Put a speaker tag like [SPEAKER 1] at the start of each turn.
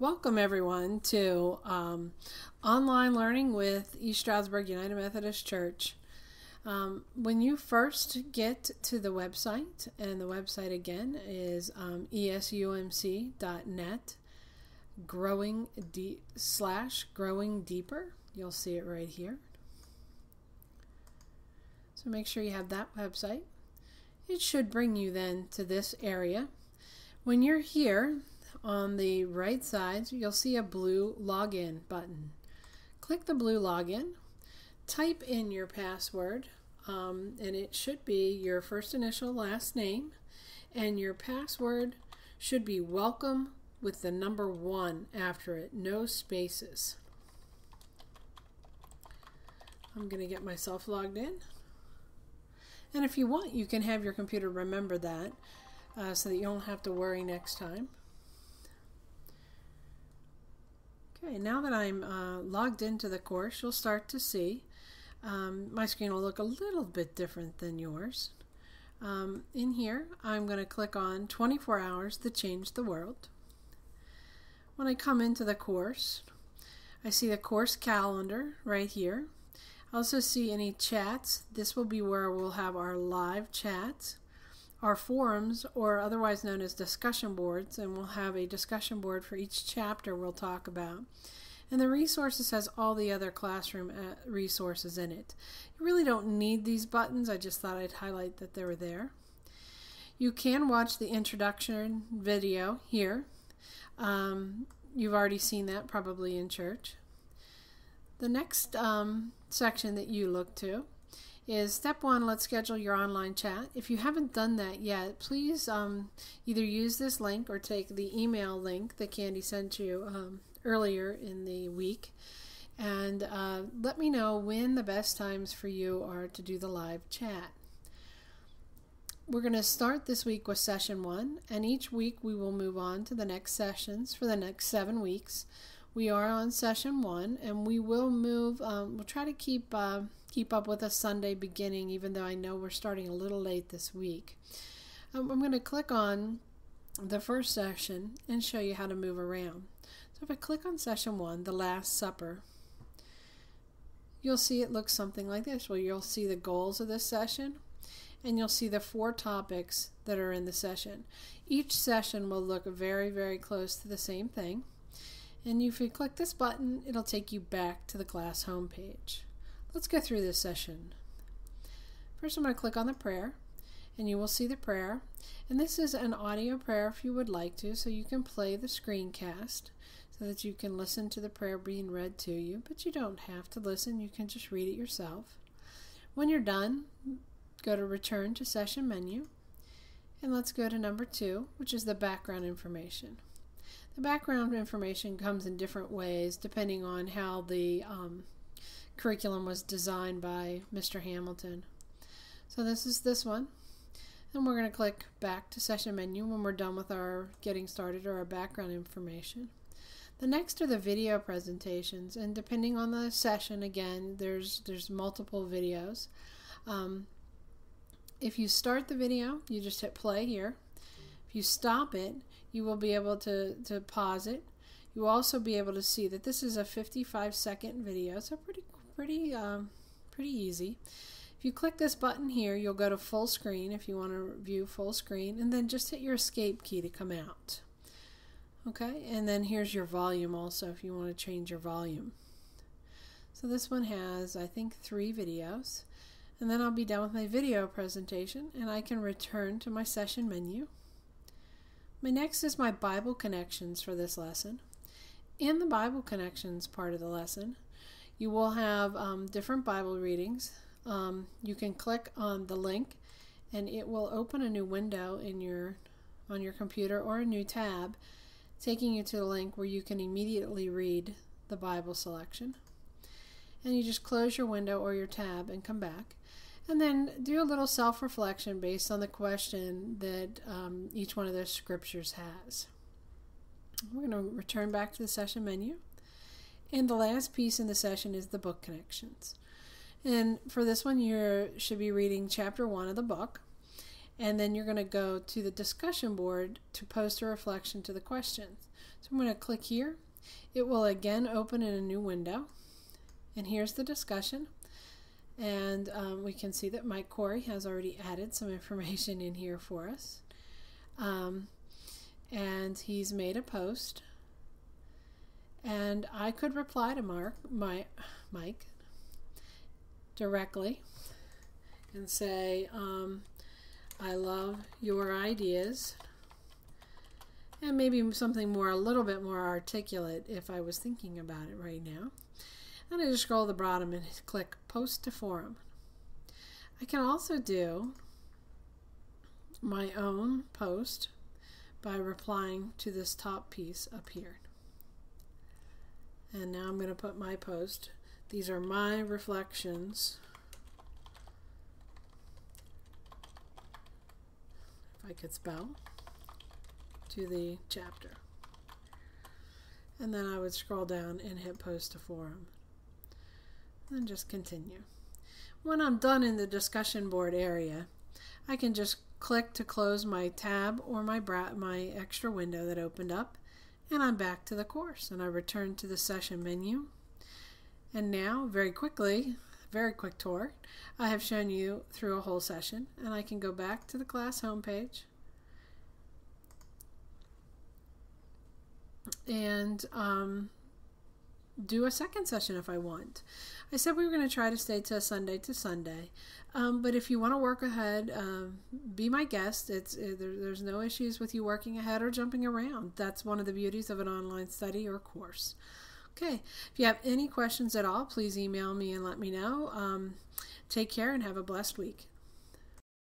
[SPEAKER 1] Welcome everyone to Online Learning with East Stroudsburg United Methodist Church. When you first get to the website, and the website again is ESUMC.net growing deeper, you'll see it right here. So make sure you have that website. It should bring you then to this area. When you're here, on the right side, you'll see a blue login button. Click the blue login, type in your password, and it should be your first initial, last name, and your password should be welcome with the number 1 after it, no spaces. I'm going to get myself logged in. And if you want, you can have your computer remember that so that you don't have to worry next time. Okay, now that I'm logged into the course, you'll start to see my screen will look a little bit different than yours. In here, I'm going to click on 24 Hours to Change the World. When I come into the course, I see the course calendar right here. I also see any chats. This will be where we'll have our live chats, our forums, or otherwise known as discussion boards, and we'll have a discussion board for each chapter we'll talk about. And the resources has all the other classroom resources in it. You really don't need these buttons. I just thought I'd highlight that they were there. You can watch the introduction video here. You've already seen that probably in church. The next section that you look to is step 1, let's schedule your online chat. If you haven't done that yet, please either use this link or take the email link that Candy sent you earlier in the week, and let me know when the best times for you are to do the live chat. We're going to start this week with session 1, and each week we will move on to the next sessions for the next 7 weeks. We are on session 1, and we will move, we'll try to keep up with a Sunday beginning, even though I know we're starting a little late this week. I'm going to click on the first session and show you how to move around. So if I click on session 1, the Last Supper, you'll see it looks something like this, where you'll see the goals of this session, and you'll see the 4 topics that are in the session. Each session will look very, very close to the same thing. And if you click this button, it'll take you back to the class homepage. Let's go through this session. First, I'm going to click on the prayer, and you will see the prayer. And this is an audio prayer if you would like to, so you can play the screencast so that you can listen to the prayer being read to you. But you don't have to listen, you can just read it yourself. When you're done, go to Return to Session menu, and let's go to number 2, which is the background information. The background information comes in different ways depending on how the curriculum was designed by Mr. Hamilton. So this is this one, and we're going to click back to session menu when we're done with our getting started or our background information. The next are the video presentations, and depending on the session, again, there's multiple videos. If you start the video, you just hit play here. If you stop it, you will be able to pause it. You will also be able to see that this is a 55-second video, so pretty easy. If you click this button here, you'll go to full screen if you want to view full screen, and then just hit your escape key to come out. Okay, and then here's your volume also if you want to change your volume. So this one has, I think, 3 videos, and then I'll be done with my video presentation, and I can return to my session menu. My next is my Bible connections for this lesson. In the Bible connections part of the lesson, you will have different Bible readings. You can click on the link, and it will open a new window on your computer or a new tab, taking you to the link where you can immediately read the Bible selection. And you just close your window or your tab and come back. And then do a little self-reflection based on the question that each one of those scriptures has. We're going to return back to the session menu. And the last piece in the session is the book connections. And for this one, you should be reading chapter 1 of the book. And then you're going to go to the discussion board to post a reflection to the questions. So I'm going to click here. It will again open in a new window. And here's the discussion. And we can see that Mike Corey has already added some information in here for us. And he's made a post. And I could reply to Mike directly and say, I love your ideas. And maybe something a little bit more articulate if I was thinking about it right now. And I just scroll to the bottom and click Post to Forum. I can also do my own post by replying to this top piece up here. And now I'm going to put my post. These are my reflections. If I could spell, to the chapter. And then I would scroll down and hit Post to Forum. And just continue. When I'm done in the discussion board area, I can just click to close my tab or my extra window that opened up, and I'm back to the course, and I return to the session menu. And now, very quickly, very quick tour, I have shown you through a whole session, and I can go back to the class homepage and do a second session if I want. I said we were going to try to stay to Sunday, but if you want to work ahead, be my guest. There's no issues with you working ahead or jumping around. That's one of the beauties of an online study or course. Okay, if you have any questions at all, please email me and let me know. Take care and have a blessed week.